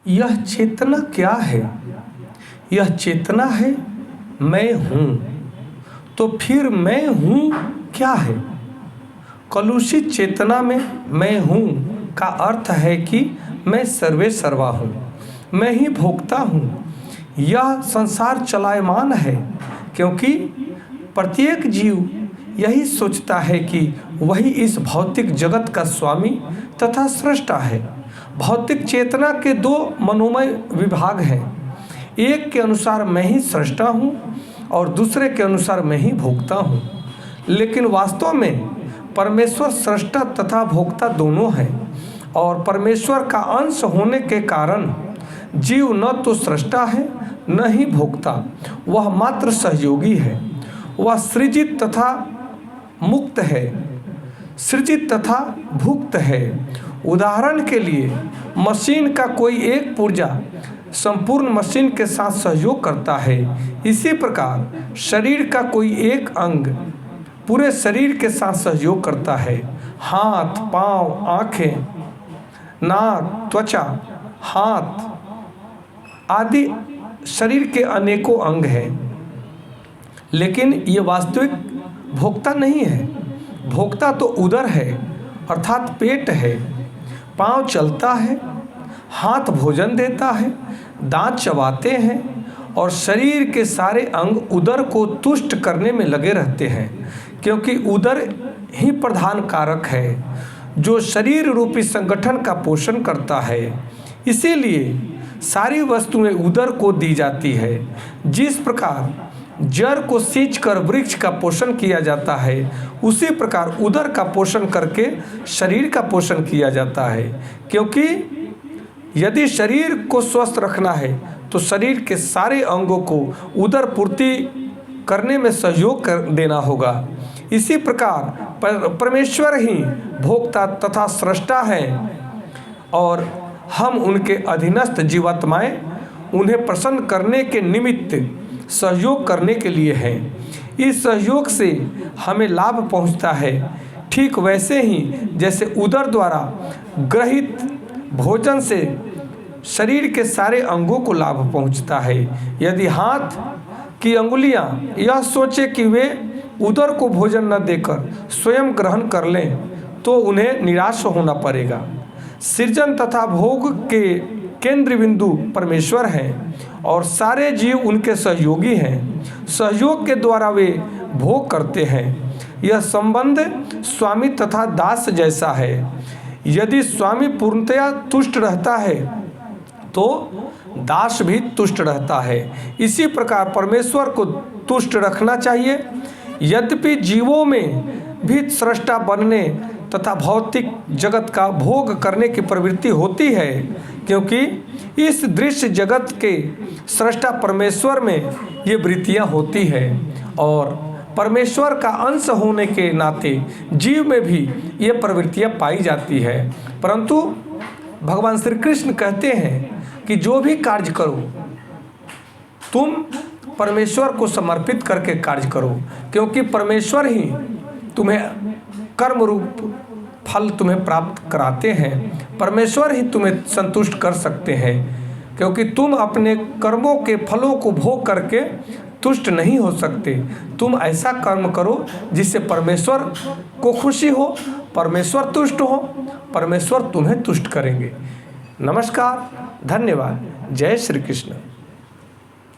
यह चेतना क्या है? यह चेतना है मैं हूँ। तो फिर मैं हूँ क्या है? कलुषित चेतना में मैं हूँ का अर्थ है कि मैं सर्वे सर्वा हूँ, मैं ही भोगता हूँ। यह संसार चलायमान है क्योंकि प्रत्येक जीव यही सोचता है कि वही इस भौतिक जगत का स्वामी तथा सृष्टा है। भौतिक चेतना के दो मनोमय विभाग हैं, एक के अनुसार मैं ही सृष्टा हूँ और दूसरे के अनुसार मैं ही भोगता हूँ। लेकिन वास्तव में परमेश्वर सृष्टा तथा भोक्ता दोनों हैं और परमेश्वर का अंश होने के कारण जीव न तो सृष्टा है न ही भोक्ता, वह मात्र सहयोगी है। वह सृजित तथा मुक्त है, सृजित तथा भुक्त है। उदाहरण के लिए मशीन का कोई एक पुर्जा संपूर्ण मशीन के साथ सहयोग करता है। इसी प्रकार शरीर का कोई एक अंग पूरे शरीर के साथ सहयोग करता है। हाथ, पांव, आँखें, नाक, त्वचा, हाथ आदि शरीर के अनेकों अंग हैं, लेकिन ये वास्तविक भोक्ता नहीं है। भोक्ता तो उदर है अर्थात पेट है। पांव चलता है, हाथ भोजन देता है, दांत चबाते हैं और शरीर के सारे अंग उदर को तुष्ट करने में लगे रहते हैं, क्योंकि उदर ही प्रधान कारक है जो शरीर रूपी संगठन का पोषण करता है। इसीलिए सारी वस्तुएं उदर को दी जाती है। जिस प्रकार जड़ को सींचकर वृक्ष का पोषण किया जाता है, उसी प्रकार उदर का पोषण करके शरीर का पोषण किया जाता है। क्योंकि यदि शरीर को स्वस्थ रखना है तो शरीर के सारे अंगों को उदर पूर्ति करने में सहयोग कर देना होगा। इसी प्रकार परमेश्वर ही भोक्ता तथा सृष्टा हैं और हम उनके अधीनस्थ जीवात्माएं उन्हें प्रसन्न करने के निमित्त सहयोग करने के लिए हैं। इस सहयोग से हमें लाभ पहुंचता है। ठीक वैसे ही जैसे उदर द्वारा ग्रहित भोजन से शरीर के सारे अंगों को लाभ पहुंचता है। यदि हाथ की अंगुलियां यह सोचे कि वे उदर को भोजन न देकर स्वयं ग्रहण कर लें तो उन्हें निराश होना पड़ेगा। सृजन तथा भोग के केंद्र बिंदु परमेश्वर हैं और सारे जीव उनके सहयोगी हैं। सहयोग के द्वारा वे भोग करते हैं। यह संबंध स्वामी तथा दास जैसा है। यदि स्वामी पूर्णतया तुष्ट रहता है तो दास भी तुष्ट रहता है। इसी प्रकार परमेश्वर को तुष्ट रखना चाहिए। यद्यपि जीवों में भी सृष्टा बनने तथा भौतिक जगत का भोग करने की प्रवृत्ति होती है, क्योंकि इस दृश्य जगत के सृष्टा परमेश्वर में ये वृत्तियाँ होती हैं और परमेश्वर का अंश होने के नाते जीव में भी ये प्रवृत्तियाँ पाई जाती है। परंतु भगवान श्री कृष्ण कहते हैं कि जो भी कार्य करो तुम परमेश्वर को समर्पित करके कार्य करो, क्योंकि परमेश्वर ही तुम्हें कर्म रूप फल तुम्हें प्राप्त कराते हैं। परमेश्वर ही तुम्हें संतुष्ट कर सकते हैं, क्योंकि तुम अपने कर्मों के फलों को भोग करके तुष्ट नहीं हो सकते। तुम ऐसा कर्म करो जिससे परमेश्वर को खुशी हो, परमेश्वर तुष्ट हो, परमेश्वर तुम्हें तुष्ट करेंगे। नमस्कार, धन्यवाद, जय श्री कृष्ण।